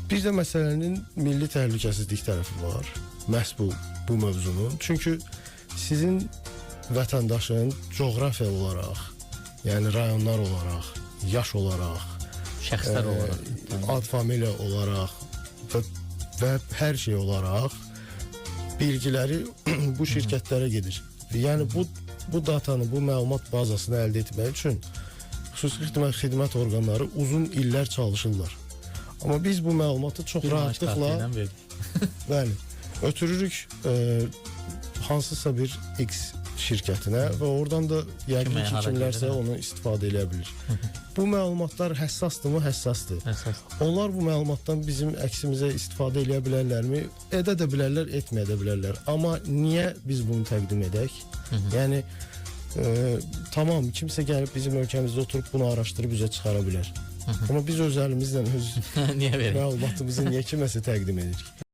Bir də məsələnin milli təhlükəsizlik tərəfi var. Məhz bu mövzunun. Çünki sizin vətəndaşın coğrafiya olaraq, yəni rayonlar olaraq, yaş olaraq, şəxslər olaraq, ad familiya olaraq və hər şey olaraq bilgiləri bu şirkətlərə gedir. Yəni bu datanı, bu məlumat bazasını əldə etmək üçün xüsusi xidmət orqanları uzun illər çalışırlar. Amma biz bu məlumatı çox rahatlıqla bəli, ötürürük hansısa bir X şirkətinə və oradan da yəqin ki, kimlərsə onu istifadə edə bilir. Bu məlumatlar həssasdırmı? Həssasdır. Onlar bu məlumatdan bizim əksimizə istifadə edə bilərlərmi? Edə də bilərlər, etməyə də bilərlər. Amma niyə biz bunu təqdim edək? Yəni tamam, kimsə gəlib bizim ölkəmizdə oturub bunu araşdırıb bizə çıxara bilər. Amma biz öz əlimizlə öz məlumatımızı niyə kiməsə təqdim edirik?